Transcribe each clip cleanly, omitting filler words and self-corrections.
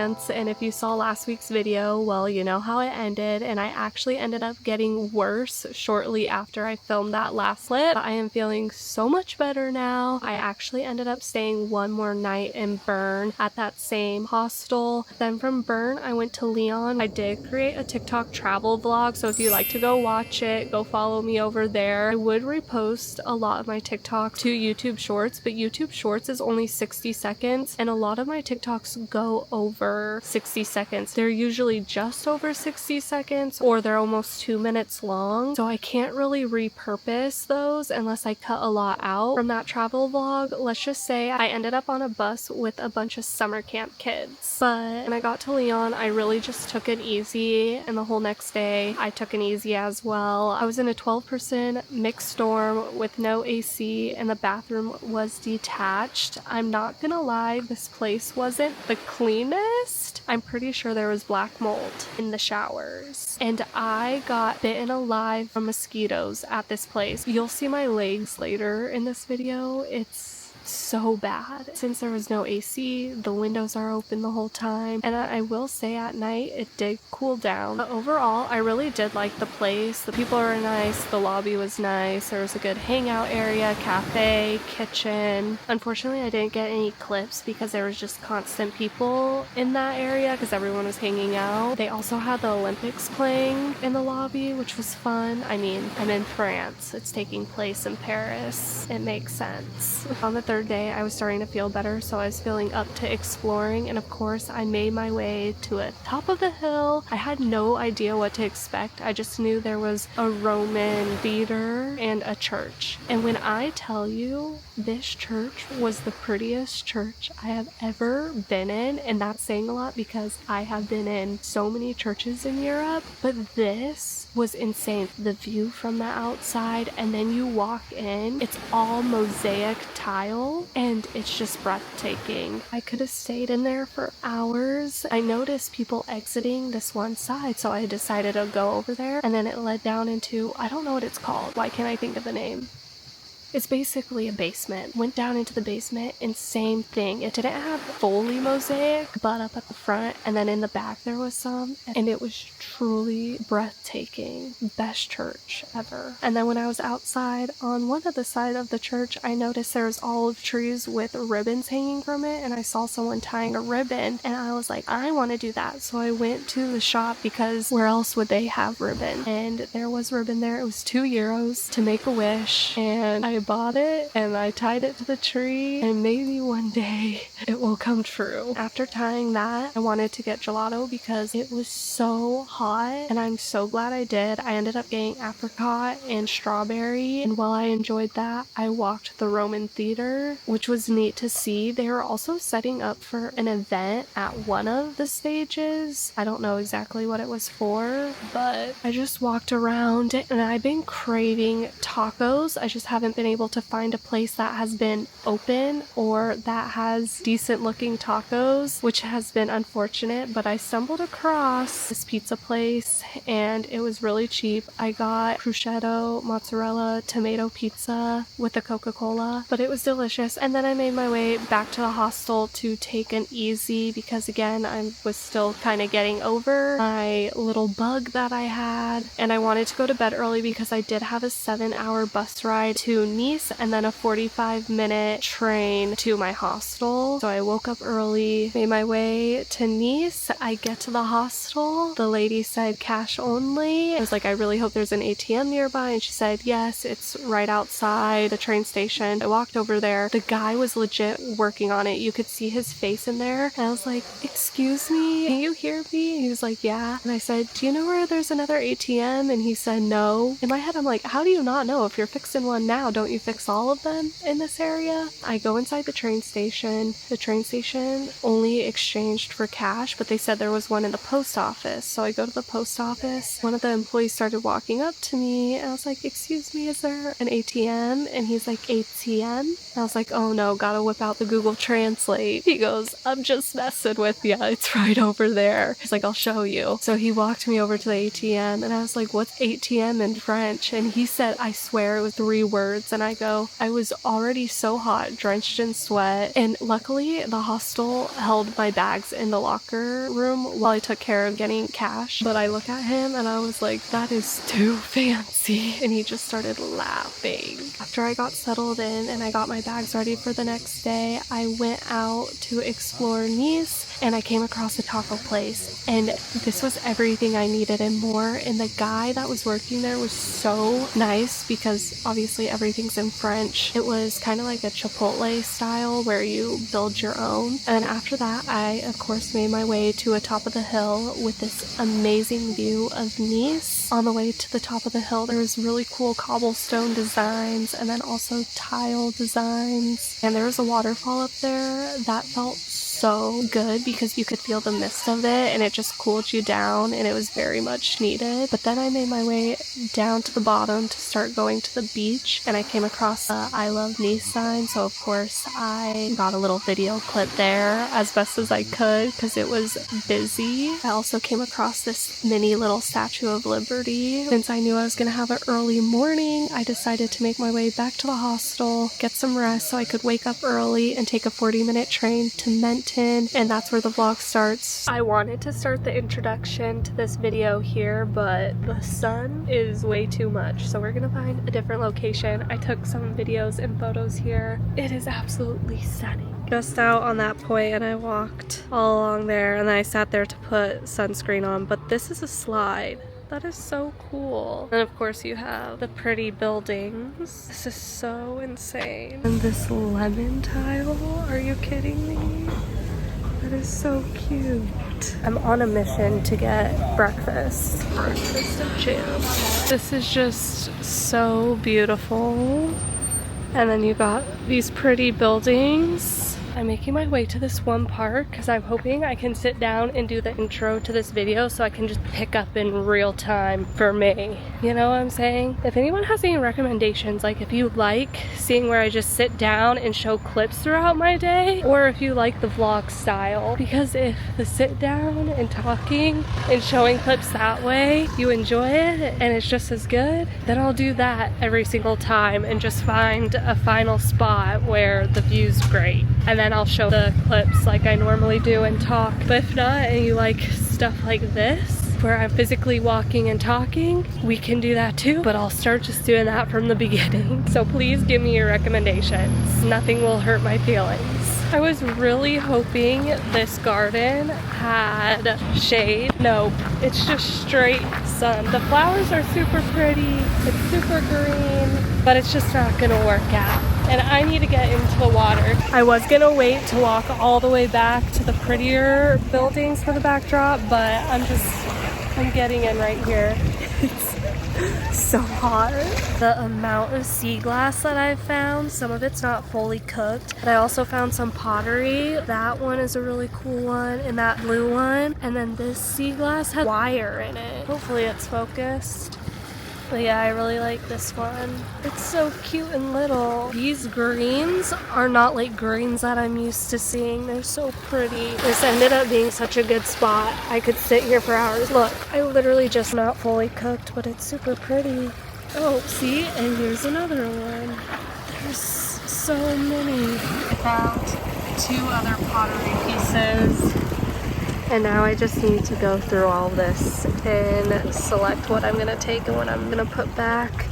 France, and if you saw last week's video, well, you know how it ended, and I actually ended up getting worse shortly after I filmed that last clip. I am feeling so much better now. I actually ended up staying one more night in Bern at that same hostel. Then from Bern, I went to Lyon. I did create a TikTok travel vlog, so if you'd like to go watch it, go follow me over there. I would repost a lot of my TikToks to YouTube Shorts, but YouTube Shorts is only 60 seconds, and a lot of my TikToks go over 60 seconds. They're usually just over 60 seconds, or they're almost 2 minutes long, so I can't really repurpose those unless I cut a lot out from that travel vlog. Let's just say I ended up on a bus with a bunch of summer camp kids, but when I got to Lyon, I really just took it easy, and the whole next day I took it easy as well. I was in a 12-person mixed dorm with no AC, and the bathroom was detached. I'm not gonna lie, this place wasn't the cleanest. I'm pretty sure there was black mold in the showers, and I got bitten alive from mosquitoes at this place. You'll see my legs later in this video. It's so bad. Since there was no AC, the windows are open the whole time, and I will say at night it did cool down. But overall, I really did like the place. The people were nice, the lobby was nice, there was a good hangout area, cafe, kitchen. Unfortunately, I didn't get any clips because there was just constant people in that area because everyone was hanging out. They also had the Olympics playing in the lobby, which was fun. I mean, I'm in France. It's taking place in Paris. It makes sense. On the third day, I was starting to feel better, so I was feeling up to exploring, and of course I made my way to the top of the hill. I had no idea what to expect. I just knew there was a Roman theater and a church, and when I tell you, this church was the prettiest church I have ever been in, and that's saying a lot because I have been in so many churches in Europe, but this was insane. The view from the outside, and then you walk in, it's all mosaic tile, and it's just breathtaking. I could have stayed in there for hours. I noticed people exiting this one side, so I decided to go over there, and then it led down into, I don't know what it's called. Why can't I think of the name? It's basically a basement. Went down into the basement, and same thing. It didn't have fully mosaic, but up at the front and then in the back there was some, and it was truly breathtaking. Best church ever. And then when I was outside on one of the side of the church, I noticed there was olive trees with ribbons hanging from it, and I saw someone tying a ribbon, and I was like, I want to do that. So I went to the shop because where else would they have ribbon? And there was ribbon there. It was €2 to make a wish, and I bought it and I tied it to the tree, and maybe one day it will come true. After tying that, I wanted to get gelato because it was so hot, and I'm so glad I did. I ended up getting apricot and strawberry, and while I enjoyed that, I walked the Roman theater, which was neat to see. They were also setting up for an event at one of the stages. I don't know exactly what it was for, but I just walked around, and I've been craving tacos. I just haven't been able to find a place that has been open or that has decent looking tacos, which has been unfortunate, but I stumbled across this pizza place and it was really cheap. I got prosciutto, mozzarella, tomato pizza with a Coca-Cola, but it was delicious. And then I made my way back to the hostel to take an easy because again, I was still kind of getting over my little bug that I had, and I wanted to go to bed early because I did have a 7-hour bus ride to Nice and then a 45-minute train to my hostel. So I woke up early, made my way to Nice. I get to the hostel. The lady said cash only. I was like, I really hope there's an ATM nearby, and she said yes, it's right outside the train station. I walked over there. The guy was legit working on it. You could see his face in there. And I was like, excuse me, can you hear me? He was like, yeah. And I said, do you know where there's another ATM? And he said no. In my head, I'm like, how do you not know? If you're fixing one now, don't you fix all of them in this area? I go inside the train station. The train station only exchanged for cash, but they said there was one in the post office. So I go to the post office. One of the employees started walking up to me, and I was like, excuse me, is there an ATM? And he's like, ATM? And I was like, oh no, gotta whip out the Google Translate. He goes, I'm just messing with ya. It's right over there. He's like, I'll show you. So he walked me over to the ATM, and I was like, what's ATM in French? And he said, I swear it was 3 words. And and I go. I was already so hot, drenched in sweat, and luckily the hostel held my bags in the locker room while I took care of getting cash. But I look at him and I was like, that is too fancy. And he just started laughing. After I got settled in and I got my bags ready for the next day, I went out to explore Nice and I came across a taco place, and this was everything I needed and more. And the guy that was working there was so nice because obviously everything's in French. It was kind of like a Chipotle style where you build your own. And after that, I of course made my way to a top of the hill with this amazing view of Nice. On the way to the top of the hill, there was really cool cobblestone designs and then also tile designs. And there was a waterfall up there that felt so good because you could feel the mist of it and it just cooled you down, and it was very much needed. But then I made my way down to the bottom to start going to the beach, and I came across the I Love Nice sign, so of course I got a little video clip there as best as I could because it was busy. I also came across this mini little Statue of Liberty. Since I knew I was gonna have an early morning, I decided to make my way back to the hostel, get some rest so I could wake up early and take a 40-minute train to Menton, and that's where the vlog starts. I wanted to start the introduction to this video here, but the sun is way too much, so we're gonna find a different location. I took some videos and photos here. It is absolutely stunning. Just out on that point, and I walked all along there, and then I sat there to put sunscreen on, but this is a slide. That is so cool. And of course you have the pretty buildings. This is so insane. And this lemon tile, are you kidding me? That is so cute. I'm on a mission to get breakfast. Breakfast of champs. This is just so beautiful. And then you got these pretty buildings. I'm making my way to this one park because I'm hoping I can sit down and do the intro to this video so I can just pick up in real time for me. You know what I'm saying? If anyone has any recommendations, like if you like seeing where I just sit down and show clips throughout my day, or if you like the vlog style, because if the sit down and talking and showing clips that way, you enjoy it and it's just as good, then I'll do that every single time and just find a final spot where the view's great. And then I'll show the clips like I normally do and talk. But if not, and you like stuff like this, where I'm physically walking and talking, we can do that too, but I'll start just doing that from the beginning. So please give me your recommendations. Nothing will hurt my feelings. I was really hoping this garden had shade. Nope, it's just straight sun. The flowers are super pretty, it's super green, but it's just not gonna work out. And I need to get into the water. I was gonna wait to walk all the way back to the prettier buildings for the backdrop, but I'm getting in right here. It's so hot. The amount of sea glass that I've found, some of it's not fully cooked, but I also found some pottery. That one is a really cool one, and that blue one. And then this sea glass has wire in it. Hopefully it's focused. But yeah, I really like this one. It's so cute and little. These greens are not like greens that I'm used to seeing. They're so pretty. This ended up being such a good spot. I could sit here for hours. Look, I literally just not fully cooked, but it's super pretty. Oh, see? And here's another one. There's so many. I found 2 other pottery pieces. And now I just need to go through all this and select what I'm going to take and what I'm going to put back.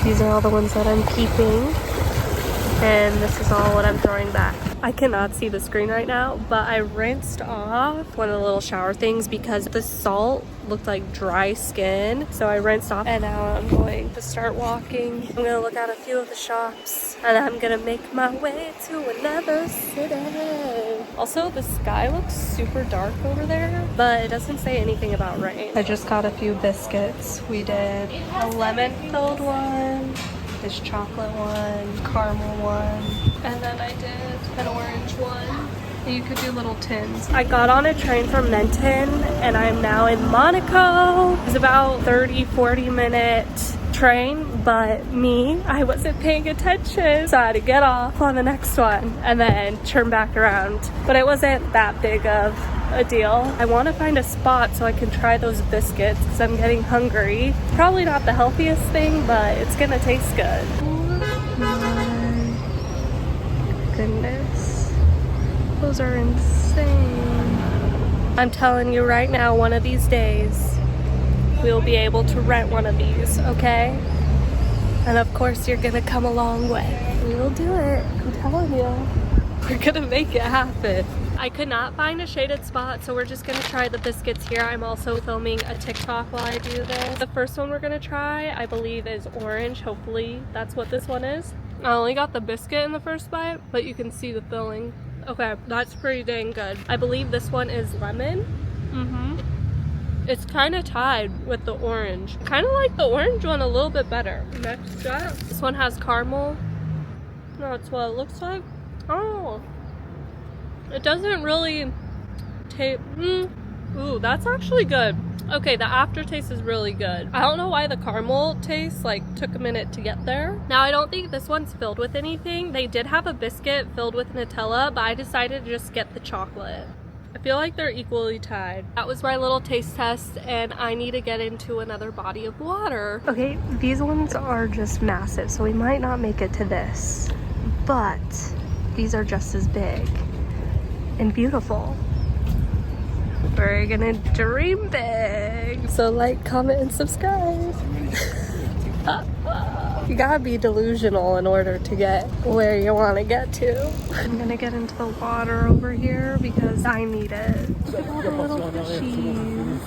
These are all the ones that I'm keeping. And this is all what I'm throwing back. I cannot see the screen right now, but I rinsed off one of the little shower things because the salt looked like dry skin. So I rinsed off, and now I'm going to start walking. I'm going to look at a few of the shops, and I'm going to make my way to another city. Also, the sky looks super dark over there, but it doesn't say anything about rain. I just got a few biscuits. We did a lemon-filled one, this chocolate one, caramel one, and then I did an orange one. You could do little tins. I got on a train from Menton and I'm now in Monaco. It's about 30-40 minute train, but I wasn't paying attention, so I had to get off on the next one and then turn back around. But it wasn't that big of a deal. I want to find a spot so I can try those biscuits because I'm getting hungry. Probably not the healthiest thing, but it's gonna taste good. My goodness. Those are insane. I'm telling you right now, one of these days, we'll be able to rent one of these, okay? And of course, you're gonna come along with. We'll do it. I'm telling you. We're gonna make it happen. I could not find a shaded spot, so we're just gonna try the biscuits here. I'm also filming a TikTok while I do this. The first one we're gonna try, I believe, is orange. Hopefully that's what this one is. I only got the biscuit in the first bite, but you can see the filling. Okay, that's pretty dang good. I believe this one is lemon. It's kind of tied with the orange. Kind of like the orange one a little bit better. Next up, this one has caramel. No, it's what it looks like. Oh, it doesn't really taste. Ooh, that's actually good. Okay, the aftertaste is really good. I don't know why the caramel taste took a minute to get there. Now, I don't think this one's filled with anything. They did have a biscuit filled with Nutella, but I decided to just get the chocolate. I feel like they're equally tied. That was my little taste test, and I need to get into another body of water. Okay, these ones are just massive, so we might not make it to this, but these are just as big and beautiful. We're gonna dream big. So like, comment, and subscribe. You gotta be delusional in order to get where you want to get to. I'm gonna get into the water over here because I need it. All the little fishies.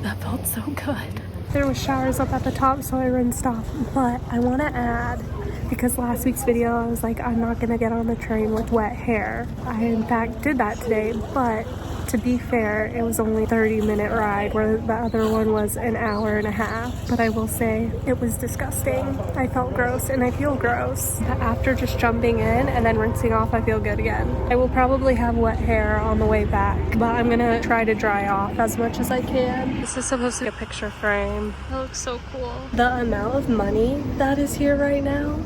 That felt so good. There was showers up at the top, so I rinsed off. But I want to add, because last week's video I was like, I'm not gonna get on the train with wet hair. I in fact did that today, but to be fair, it was only a 30-minute ride where the other one was an hour and a half. But I will say it was disgusting. I felt gross and I feel gross. But after just jumping in and then rinsing off, I feel good again. I will probably have wet hair on the way back, but I'm gonna try to dry off as much as I can. This is supposed to be a picture frame. That looks so cool. The amount of money that is here right now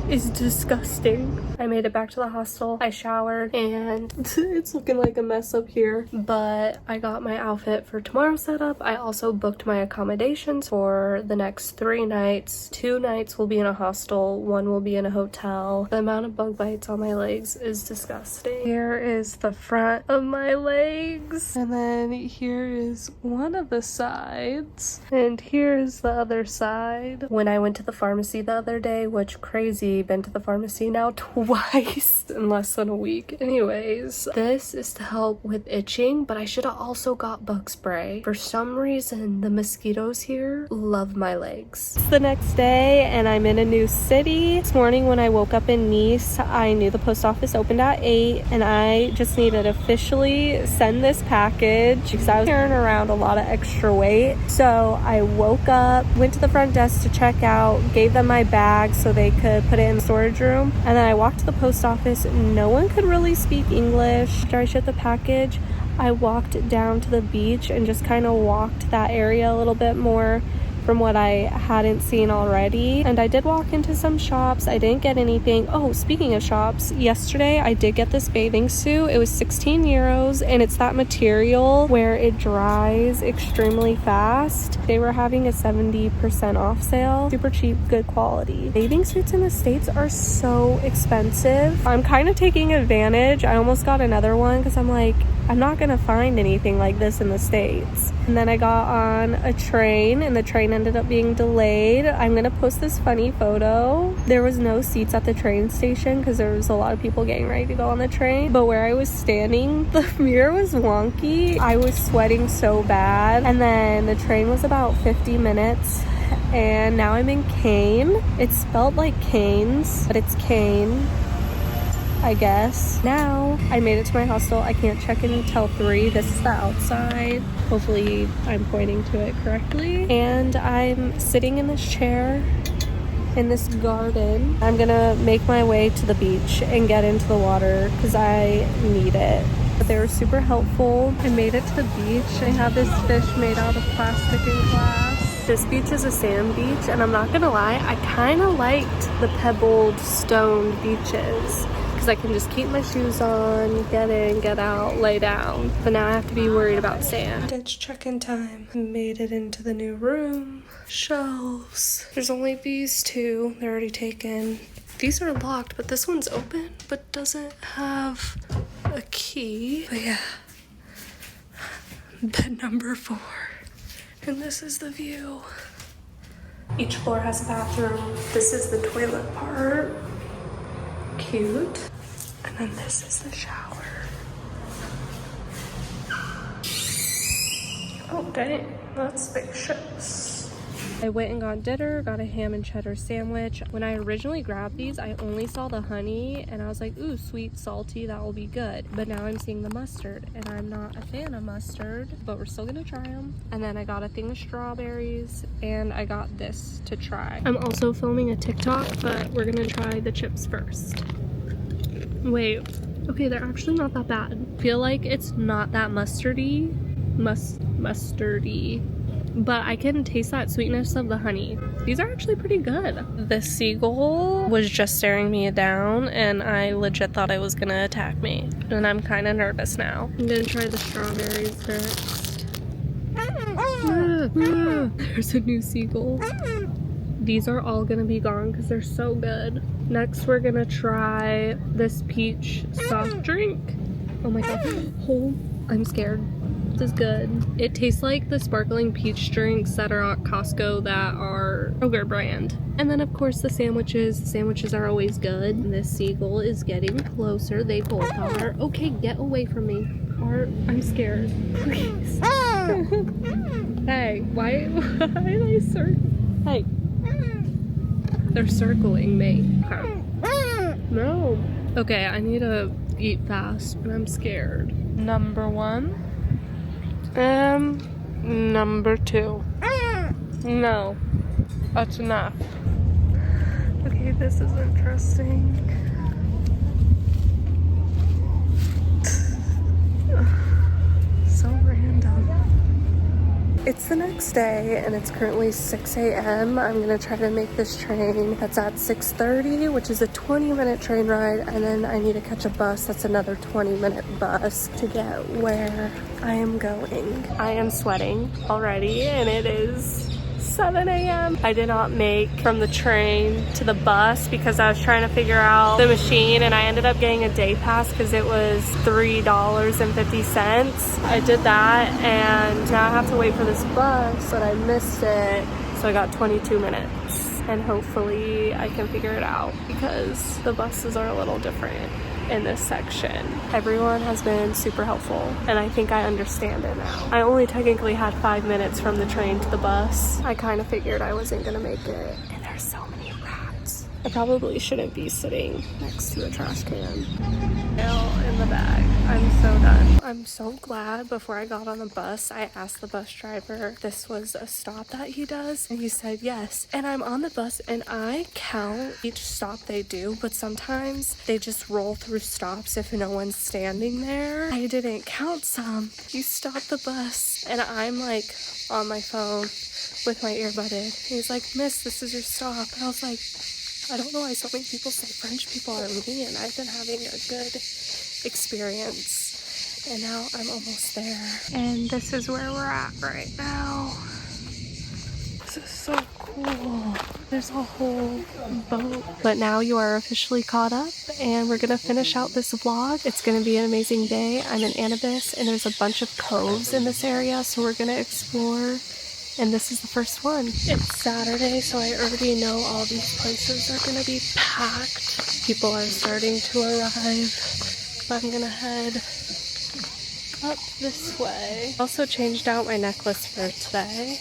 is disgusting. I made it back to the hostel. I showered and it's looking like a mess up here, but I got my outfit for tomorrow's setup. I also booked my accommodations for the next 3 nights. 2 nights will be in a hostel, 1 will be in a hotel. The amount of bug bites on my legs is disgusting. Here is the front of my legs, and then here is one of the sides, and here is the other side. When I went to the pharmacy the other day, which crazy, been to the pharmacy now twice in less than a week. Anyways, this is to help with itching, but I should have also got bug spray. For some reason, the mosquitoes here love my legs. It's the next day and I'm in a new city. This morning when I woke up in Nice, I knew the post office opened at 8 and I just needed to officially send this package because I was carrying around a lot of extra weight. So I woke up, went to the front desk to check out, gave them my bag so they could put it in the storage room, and then I walked to the post office. No one could really speak English. After I shipped the package, I walked down to the beach and just kind of walked that area a little bit more from what I hadn't seen already. And I did walk into some shops. I didn't get anything. Oh, speaking of shops, yesterday I did get this bathing suit. It was 16 euros and it's that material where it dries extremely fast. They were having a 70% off sale. Super cheap, good quality. Bathing suits in the States are so expensive. I'm kind of taking advantage. I almost got another one because I'm like, I'm not gonna find anything like this in the States. And then I got on a train and the train ended up being delayed. I'm gonna post this funny photo. There was no seats at the train station because there was a lot of people getting ready to go on the train. But where I was standing, the mirror was wonky. I was sweating so bad. And then the train was about 50 minutes. And now I'm in Cane. It's spelled like Canes, but it's Cane, I guess. Now I made it to my hostel. I can't check in until 3. This is the outside. Hopefully I'm pointing to it correctly. And I'm sitting in this chair in this garden. I'm gonna make my way to the beach and get into the water because I need it. But they were super helpful. I made it to the beach. I have this fish made out of plastic and glass. This beach is a sand beach, and I'm not gonna lie, I kind of liked the pebbled, stoned beaches. because I can just keep my shoes on, get in, get out, lay down. But now I have to be worried about sand. It's check-in time. Made it into the new room. Shelves. There's only these two. They're already taken. These are locked, but this one's open, but doesn't have a key. But yeah, bed number 4. And this is the view. Each floor has a bathroom. This is the toilet part. Cute. And then this is the shower. Oh dang, that's spacious. I went and got dinner, got a ham and cheddar sandwich. When I originally grabbed these, I only saw the honey and I was like, ooh, sweet, salty, that will be good. But now I'm seeing the mustard and I'm not a fan of mustard, but we're still gonna try them. And then I got a thing of strawberries and I got this to try. I'm also filming a TikTok, but we're gonna try the chips first. Wait, okay, they're actually not that bad. I feel like it's not that mustardy, mustardy. But I can taste that sweetness of the honey. These are actually pretty good. The seagull was just staring me down and I legit thought it was gonna attack me. And I'm kind of nervous now. I'm gonna try the strawberries next. There's a new seagull. These are all gonna be gone because they're so good. Next we're gonna try this peach soft drink. Oh my god. Oh, I'm scared. Is good. It tastes like the sparkling peach drinks that are at Costco that are Kroger brand. And then of course the sandwiches. The sandwiches are always good. And this seagull is getting closer. They both are. Okay, get away from me. I'm scared. Please. Hey, why are they circling? Hey. They're circling me. Okay. No. Okay, I need to eat fast, but I'm scared. Number 1. Number 2. No, that's enough. Okay, this is interesting. So random. It's the next day and it's currently 6 a.m. I'm gonna try to make this train that's at 6:30, which is a 20-minute train ride, and then I need to catch a bus that's another 20-minute bus to get where I am going. I am sweating already and it is 7 a.m. I did not make from the train to the bus because I was trying to figure out the machine and I ended up getting a day pass because it was $3.50. I did that and now I have to wait for this bus, but I missed it, so I got 22 minutes. And hopefully I can figure it out because the buses are a little different in this section. Everyone has been super helpful and I think I understand it now. I only technically had 5 minutes from the train to the bus. I kind of figured I wasn't gonna make it. And there's so many rats. I probably shouldn't be sitting next to a trash can. Mail in the bag. I'm so done. I'm so glad before I got on the bus, I asked the bus driver if this was a stop that he does, and he said yes. And I'm on the bus and I count each stop they do, but sometimes they just roll through stops if no one's standing there. I didn't count some. He stopped the bus and I'm like on my phone with my earbud in. He's like, "Miss, this is your stop." And I was like, I don't know why so many people say French people are mean. I've been having a good experience and now I'm almost there. And this is where we're at right now. This is so cool. There's a whole boat. But now you are officially caught up and we're gonna finish out this vlog. It's gonna be an amazing day. I'm in Annabis and there's a bunch of coves in this area, so we're gonna explore. And this is the first one. It's Saturday, so I already know all these places are gonna be packed. People are starting to arrive. But I'm gonna head up this way. Also changed out my necklace for today.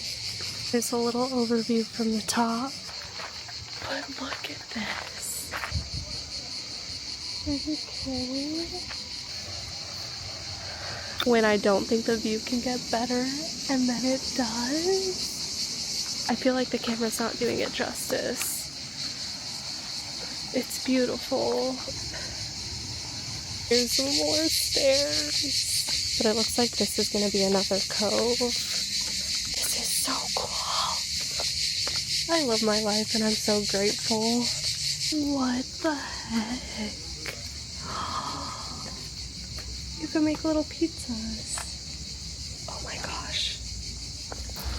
Here's a little overview from the top. But look at this. Okay. When I don't think the view can get better, and then it does. I feel like the camera's not doing it justice. It's beautiful. There's some more stairs. But it looks like this is gonna be another cove. This is so cool. I love my life and I'm so grateful. What the heck? can make little pizzas. Oh my gosh.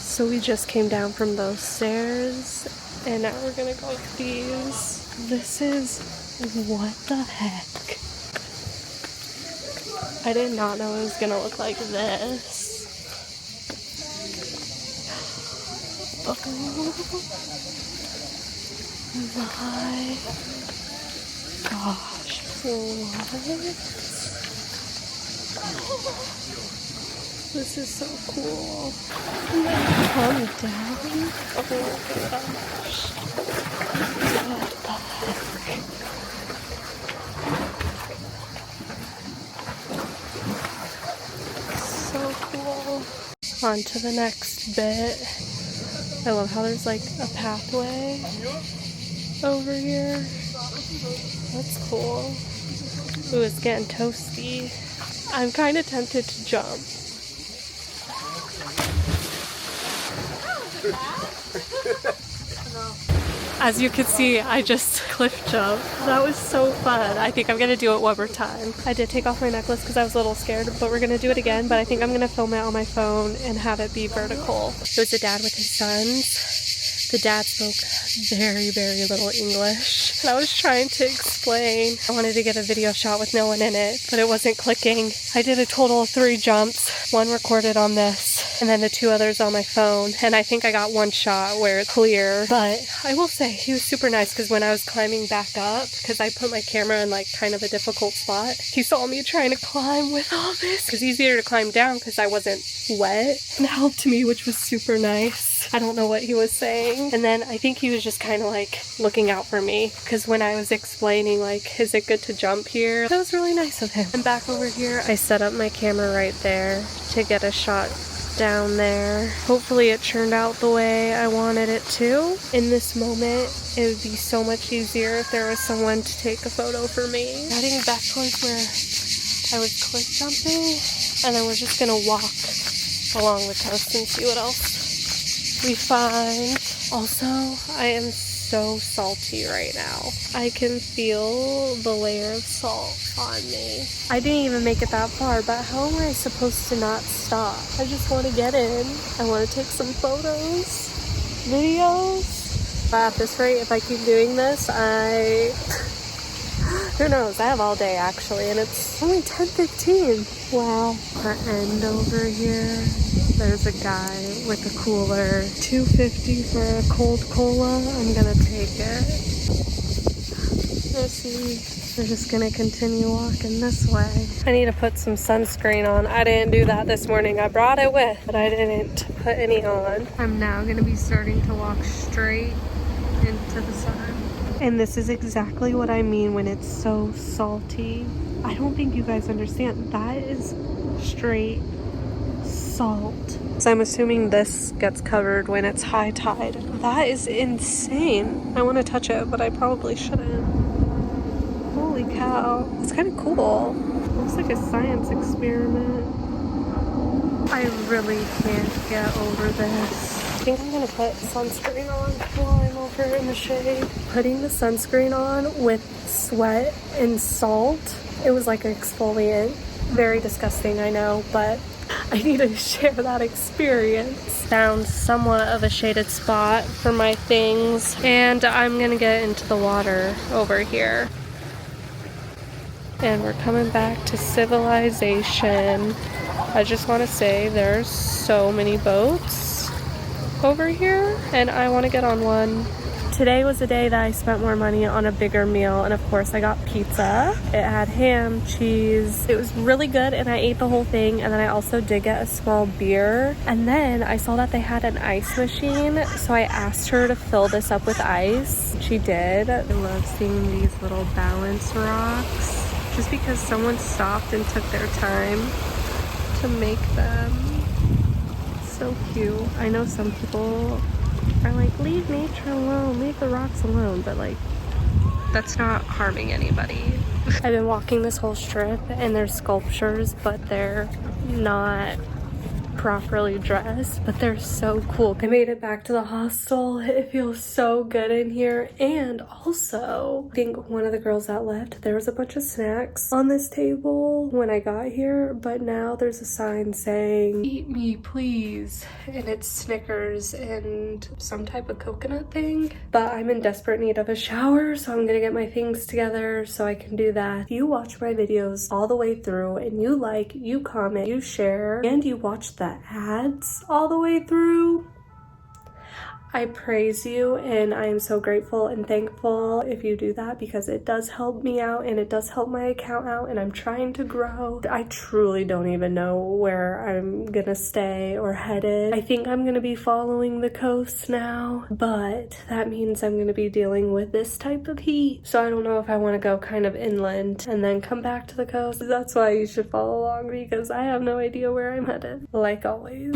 So we just came down from those stairs and now we're gonna go with these. This is, what the heck? I did not know it was gonna look like this. Oh my gosh, what? This is so cool. And then calm down. Oh my gosh. What the heck? So cool. On to the next bit. I love how there's like a pathway over here. That's cool. Ooh, it's getting toasty. I'm kind of tempted to jump. As you can see, I just cliff jumped. That was so fun. I think I'm gonna do it one more time. I did take off my necklace because I was a little scared, but we're gonna do it again. But I think I'm gonna film it on my phone and have it be vertical. It was a dad with his sons. The dad spoke very, very little English. And I was trying to explain. I wanted to get a video shot with no one in it, but it wasn't clicking. I did a total of 3 jumps. 1 recorded on this, and then the 2 others on my phone. And I think I got 1 shot where it's clear. But I will say, he was super nice because when I was climbing back up, because I put my camera in like kind of a difficult spot, he saw me trying to climb with all this. It was easier to climb down because I wasn't wet, and helped me, which was super nice. I don't know what he was saying. And then I think he was just kind of like looking out for me, because when I was explaining like, is it good to jump here? That was really nice of him. And back over here, I set up my camera right there to get a shot down there. Hopefully it turned out the way I wanted it to. In this moment, it would be so much easier if there was someone to take a photo for me. Heading back towards where I was cliff jumping, and then we're just gonna walk along the coast and see what else we find. Also, I am so salty right now. I can feel the layer of salt on me. I didn't even make it that far, but how am I supposed to not stop? I just want to get in. I want to take some photos, videos. At this rate, if I keep doing this, who knows? I have all day actually, and it's only 10:15. Wow. Our end over here. There's a guy with a cooler. $2.50 for a cold cola. I'm gonna take it. Let's see. We're just gonna continue walking this way. I need to put some sunscreen on. I didn't do that this morning. I brought it with, but I didn't put any on. I'm now gonna be starting to walk straight into the sun. And this is exactly what I mean when it's so salty. I don't think you guys understand. That is straight salt. So I'm assuming this gets covered when it's high tide. That is insane. I want to touch it, but I probably shouldn't. Holy cow. It's kind of cool. Looks like a science experiment. I really can't get over this. I think I'm gonna put sunscreen on while I'm over in the shade. Putting the sunscreen on with sweat and salt, it was like an exfoliant. Very disgusting, I know, but I need to share that experience. Found somewhat of a shaded spot for my things, and I'm gonna get into the water over here. And we're coming back to civilization. I just want to say there's so many boats over here, and I want to get on one. Today was the day that I spent more money on a bigger meal, and of course I got pizza. It had ham, cheese. It was really good, and I ate the whole thing. And then I also did get a small beer, and then I saw that they had an ice machine, so I asked her to fill this up with ice. She did. I love seeing these little balance rocks, just because someone stopped and took their time to make them. So cute. I know some people are like, leave nature alone, leave the rocks alone, but like, that's not harming anybody. I've been walking this whole strip, and there's sculptures, but they're not properly dressed, but they're so cool. I made it back to the hostel. It feels so good in here. And also, I think one of the girls that left, there was a bunch of snacks on this table when I got here, but now there's a sign saying, "Eat me, please." And it's Snickers and some type of coconut thing. But I'm in desperate need of a shower, so I'm gonna get my things together so I can do that. If you watch my videos all the way through and you like, you comment, you share, and you watch the ads all the way through, I praise you, and I am so grateful and thankful if you do that, because it does help me out and it does help my account out, and I'm trying to grow. I truly don't even know where I'm gonna stay or headed. I think I'm gonna be following the coast now, but that means I'm gonna be dealing with this type of heat. So I don't know if I want to go kind of inland and then come back to the coast. That's why you should follow along, because I have no idea where I'm headed, like always.